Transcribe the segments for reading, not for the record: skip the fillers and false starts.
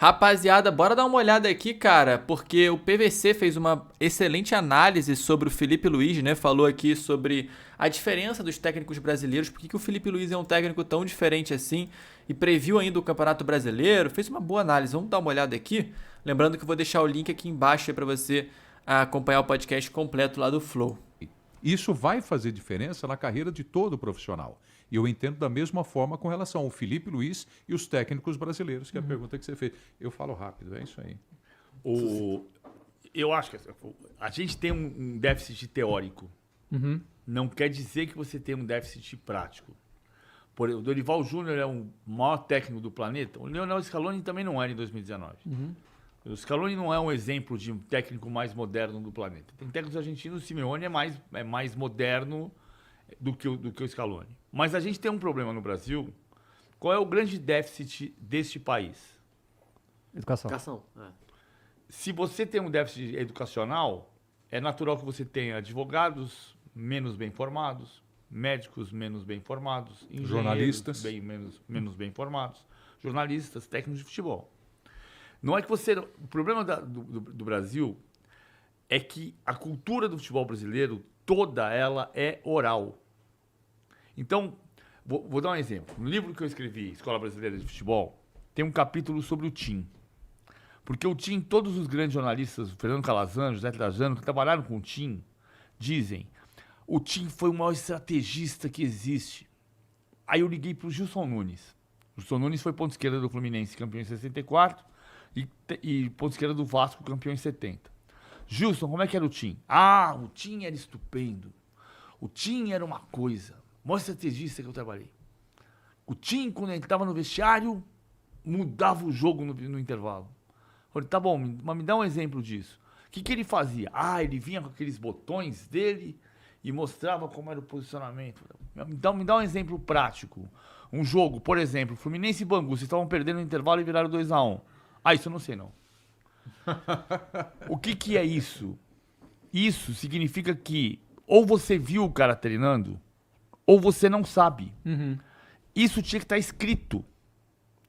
Rapaziada, bora dar uma olhada aqui, cara, porque o PVC fez uma excelente análise sobre o Felipe Luiz, né? Falou aqui sobre a diferença dos técnicos brasileiros, por que o Felipe Luiz é um técnico tão diferente assim, e previu ainda o Campeonato Brasileiro, fez uma boa análise. Vamos dar uma olhada aqui? Lembrando que eu vou deixar o link aqui embaixo para você acompanhar o podcast completo lá do Flow. Isso vai fazer diferença na carreira de todo profissional. E eu entendo da mesma forma com relação ao Felipe Luiz e os técnicos brasileiros, que é a pergunta que você fez. Eu falo rápido, é isso aí. Eu acho que a gente tem um déficit teórico. Não quer dizer que você tem um déficit prático. O Dorival Júnior é o maior técnico do planeta. O Lionel Scaloni também não era em 2019. O Scaloni não é um exemplo de um técnico mais moderno do planeta. Tem técnicos argentinos, o Simeone é mais moderno do que o Scaloni. Mas a gente tem um problema no Brasil. Qual é o grande déficit deste país? Educação. Se você tem um déficit educacional, é natural que você tenha advogados menos bem formados, médicos menos bem formados, engenheiros jornalistas menos bem formados, jornalistas, técnicos de futebol. Não é que você... O problema do Brasil é que a cultura do futebol brasileiro, toda ela é oral. Então, vou dar um exemplo. No livro que eu escrevi, Escola Brasileira de Futebol, tem um capítulo sobre o TIM. Porque o TIM, todos os grandes jornalistas, o Fernando Calazans, José Trajano, que trabalharam com o TIM, dizem: o TIM foi o maior estrategista que existe. Aí eu liguei para o Gilson Nunes. O Gilson Nunes foi ponto esquerda do Fluminense, campeão em 64, e ponto esquerda do Vasco, campeão em 70. Gilson, como é que era o TIM? O TIM era estupendo. O TIM era uma coisa. O maior estrategista que eu trabalhei. O TIM, quando ele estava no vestiário, mudava o jogo no intervalo. Eu falei, tá bom, mas me dá um exemplo disso. O que ele fazia? Ele vinha com aqueles botões dele e mostrava como era o posicionamento. Me dá um exemplo prático. Um jogo, por exemplo, Fluminense e Bangu, vocês estavam perdendo no intervalo e viraram 2-1. Isso eu não sei, não. O que é isso? Isso significa que ou você viu o cara treinando, ou você não sabe. Isso tinha que estar escrito.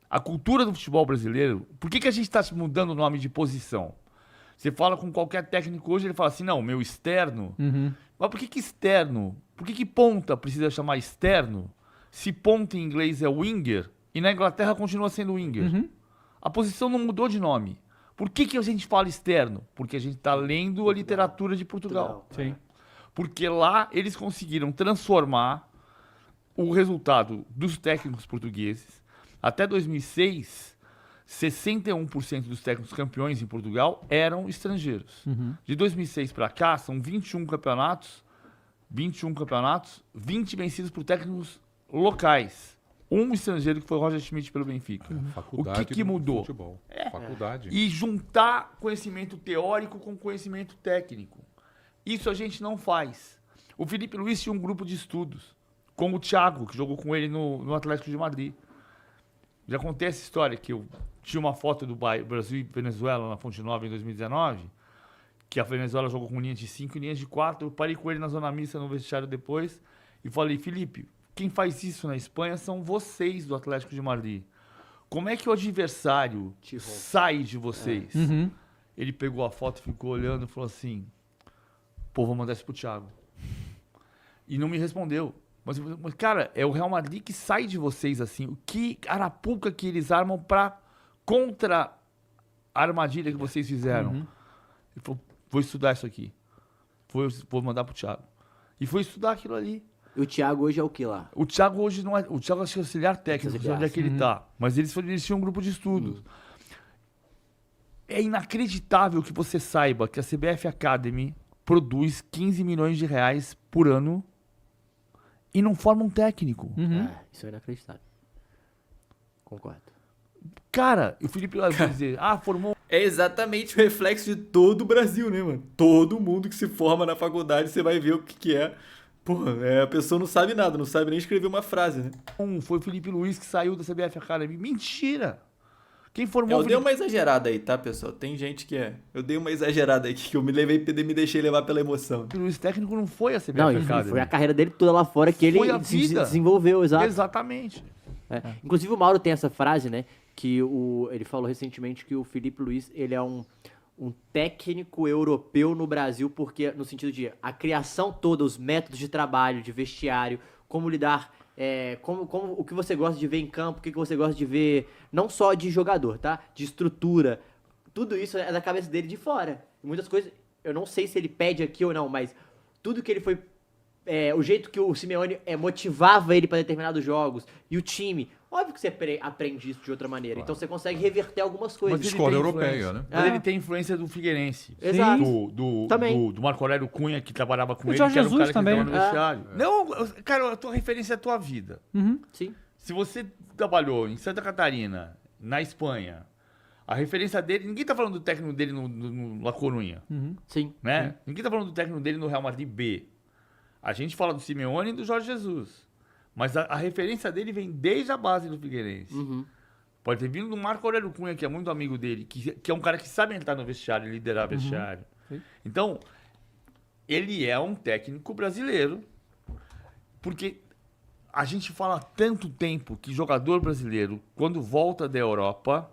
A cultura do futebol brasileiro... Por que a gente está mudando o nome de posição? Você fala com qualquer técnico hoje, ele fala assim, não, meu externo... Mas por que externo? Por que ponta precisa chamar externo? Se ponta em inglês é winger, e na Inglaterra continua sendo winger. A posição não mudou de nome. Por que a gente fala externo? Porque a gente está lendo a literatura de Portugal. Sim. Porque lá eles conseguiram transformar o resultado dos técnicos portugueses. Até 2006, 61% dos técnicos campeões em Portugal eram estrangeiros. De 2006 para cá, são 21 campeonatos, 20 vencidos por técnicos locais. Um estrangeiro que foi o Roger Schmidt pelo Benfica. O que mudou? Futebol. Faculdade. E juntar conhecimento teórico com conhecimento técnico. Isso a gente não faz. O Felipe Luiz tinha um grupo de estudos, como o Thiago, que jogou com ele no Atlético de Madrid. Já contei essa história, que eu tinha uma foto do Brasil e Venezuela na Fonte Nova em 2019, que a Venezuela jogou com linhas de 5 e linhas de 4. Eu parei com ele na zona mista, no vestiário depois, e falei, Felipe, quem faz isso na Espanha são vocês do Atlético de Madrid. Como é que o adversário sai de vocês? Ele pegou a foto, ficou olhando e falou assim, vou mandar isso pro Thiago. E não me respondeu. Mas, cara, é o Real Madrid que sai de vocês assim. O que arapuca que eles armam contra a armadilha que vocês fizeram? Ele falou, vou estudar isso aqui. Vou mandar pro Thiago. E foi estudar aquilo ali. E o Thiago hoje é o que lá? O Thiago hoje não é... O Thiago é auxiliar técnico, não sei onde é que ele tá. Mas eles tinham um grupo de estudos. É inacreditável que você saiba que a CBF Academy produz 15 milhões de reais por ano e não forma um técnico. Isso é inacreditável. Concordo. Cara, o Felipe vai dizer, formou... É exatamente o reflexo de todo o Brasil, né, mano? Todo mundo que se forma na faculdade, você vai ver o que é. A pessoa não sabe nada, não sabe nem escrever uma frase, né? Foi o Felipe Luiz que saiu da CBF Academy. Mentira! Quem formou Eu dei uma exagerada aí, tá, pessoal? Tem gente que Eu dei uma exagerada aí, que eu me deixei levar pela emoção. O Luiz técnico não foi a CBF Academy. Foi a carreira dele toda lá fora que ele foi a vida. desenvolveu, exato. Exatamente. Inclusive o Mauro tem essa frase, né? que ele falou recentemente que o Felipe Luiz, ele é um técnico europeu no Brasil, porque no sentido de a criação toda, os métodos de trabalho, de vestiário, como lidar, como o que você gosta de ver em campo, o que você gosta de ver, não só de jogador, tá? De estrutura, tudo isso é da cabeça dele de fora. E muitas coisas, eu não sei se ele pede aqui ou não, mas tudo que ele foi, o jeito que o Simeone motivava ele para determinados jogos, e o time, óbvio que você aprende isso de outra maneira, então você consegue reverter algumas coisas. Mas ele Escola tem europeia, influência. né? Mas ele tem influência do Figueirense. Exato. Também. Do Marco Aurélio Cunha, que trabalhava com O ele, Jorge que era um Jesus cara também. que estava no vestiário. Não, cara, a tua referência é a tua vida. Sim. Se você trabalhou em Santa Catarina, na Espanha, a referência dele... Ninguém tá falando do técnico dele no La Coruña, Sim. né? Ninguém tá falando do técnico dele no Real Madrid B. A gente fala do Simeone e do Jorge Jesus. Mas a referência dele vem desde a base do Figueirense. Pode ter vindo do Marco Aurélio Cunha, que é muito amigo dele, que é um cara que sabe entrar no vestiário e liderar vestiário. Então, ele é um técnico brasileiro, porque a gente fala há tanto tempo que jogador brasileiro, quando volta da Europa,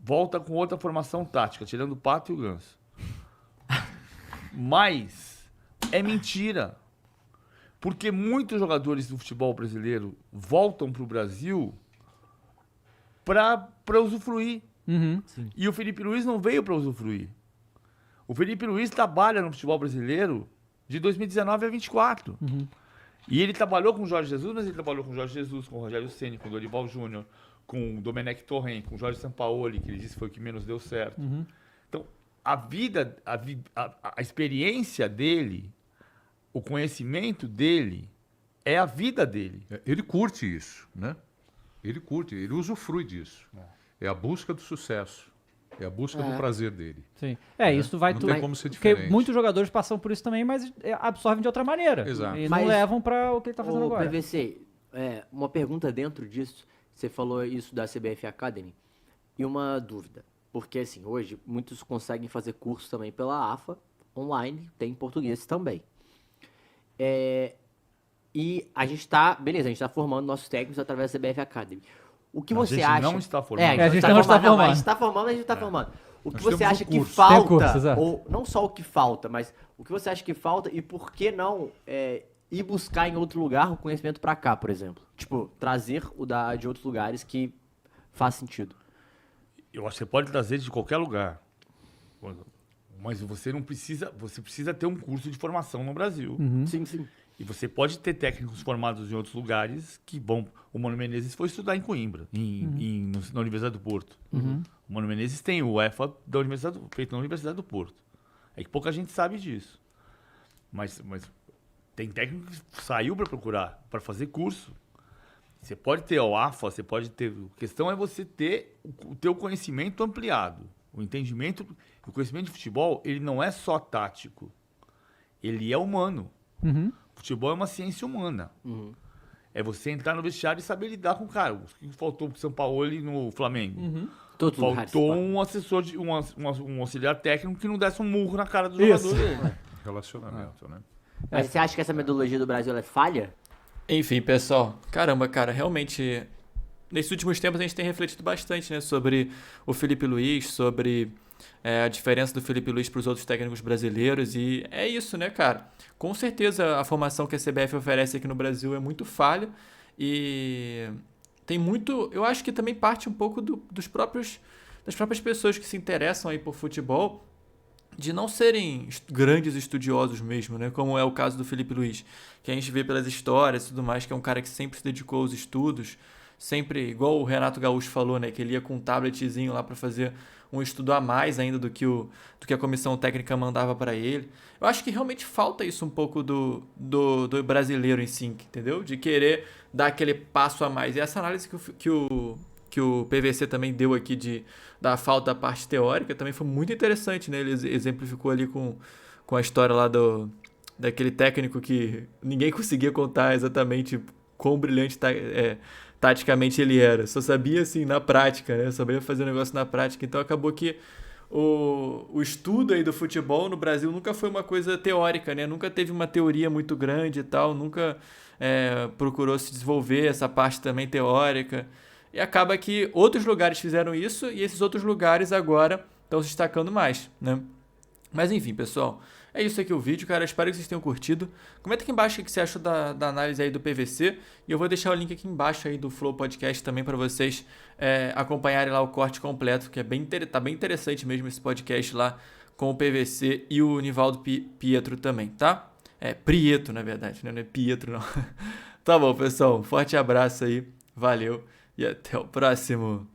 volta com outra formação tática, tirando o Pato e o Ganso. Mas é mentira. Porque muitos jogadores do futebol brasileiro voltam para o Brasil para usufruir. E o Felipe Luiz não veio para usufruir. O Felipe Luiz trabalha no futebol brasileiro de 2019 a 24. E ele trabalhou com o Jorge Jesus, mas ele trabalhou com o Jorge Jesus, com o Rogério Ceni, com o Dorival Júnior, com o Domenech Torrent, com o Jorge Sampaoli, que ele disse que foi o que menos deu certo. Então, a experiência dele, o conhecimento dele, é a vida dele. Ele curte isso, né? Ele curte, ele usufrui disso. É a busca do sucesso. É a busca do prazer dele. Sim. Isso vai Não tudo. tem como ser Porque diferente. muitos jogadores passam por isso também, mas absorvem de outra maneira. Exato. E Mas não levam para o que ele tá fazendo agora. PVC, uma pergunta dentro disso, você falou isso da CBF Academy, e uma dúvida. Porque, assim, hoje, muitos conseguem fazer curso também pela AFA, online, tem em português também. E a gente tá formando nossos técnicos através da CBF Academy. O que você acha? Não está formando. A gente não está formando. A gente está formando, a gente está formando. O que Nós você temos acha um que curso. Tem falta, curso, exato. ou não só o que falta, mas o que você acha que falta e por que não ir buscar em outro lugar o conhecimento para cá, por exemplo? Tipo, trazer de outros lugares que faz sentido. Eu acho que você pode trazer de qualquer lugar. Mas você não precisa. Você precisa ter um curso de formação no Brasil. Sim, sim. E você pode ter técnicos formados em outros lugares que vão. O Mano Menezes foi estudar em Coimbra, na Universidade do Porto. O Mano Menezes tem o EFA feito na Universidade do Porto. É que pouca gente sabe disso. Mas tem técnico que saiu para procurar, para fazer curso. Você pode ter o AFA, você pode ter. A questão é você ter o teu conhecimento ampliado. O entendimento, o conhecimento de futebol, ele não é só tático. Ele é humano. Futebol é uma ciência humana. É você entrar no vestiário e saber lidar com o cara. O que faltou pro São Paulo no Flamengo? Todos os lugares, Faltou pô. um assessor, um auxiliar técnico que não desse um murro na cara do jogador dele. Relacionamento, né? Mas você acha que essa metodologia do Brasil é falha? Enfim, pessoal, caramba, cara, realmente, nesses últimos tempos a gente tem refletido bastante, né, sobre o Felipe Luiz, sobre a diferença do Felipe Luiz para os outros técnicos brasileiros, e é isso, né, cara? Com certeza a formação que a CBF oferece aqui no Brasil é muito falha, e tem muito, eu acho que também parte um pouco das próprias pessoas que se interessam aí por futebol, de não serem grandes estudiosos mesmo, né? Como é o caso do Felipe Luiz, que a gente vê pelas histórias e tudo mais, que é um cara que sempre se dedicou aos estudos, sempre, igual o Renato Gaúcho falou, né? Que ele ia com um tabletzinho lá para fazer um estudo a mais ainda do que a comissão técnica mandava para ele. Eu acho que realmente falta isso um pouco do brasileiro em si, entendeu? De querer dar aquele passo a mais. E essa análise que o PVC também deu aqui da falta da parte teórica também foi muito interessante, né? Ele exemplificou ali com a história lá daquele técnico que ninguém conseguia contar exatamente quão brilhante taticamente ele era. Só sabia, assim, na prática, né? Sabia fazer o negócio na prática. Então acabou que o estudo aí do futebol no Brasil nunca foi uma coisa teórica, né? Nunca teve uma teoria muito grande e tal, nunca procurou se desenvolver essa parte também teórica. E acaba que outros lugares fizeram isso e esses outros lugares agora estão se destacando mais, né? Mas enfim, pessoal, é isso aqui o vídeo, cara. Espero que vocês tenham curtido. Comenta aqui embaixo o que você achou da análise aí do PVC. E eu vou deixar o link aqui embaixo aí do Flow Podcast também para vocês acompanharem lá o corte completo, que tá bem interessante mesmo esse podcast lá com o PVC e o Nivaldo Pietro também, tá? Prieto, na verdade, né? Não é Pietro, não. Tá bom, pessoal. Um forte abraço aí. Valeu e até o próximo.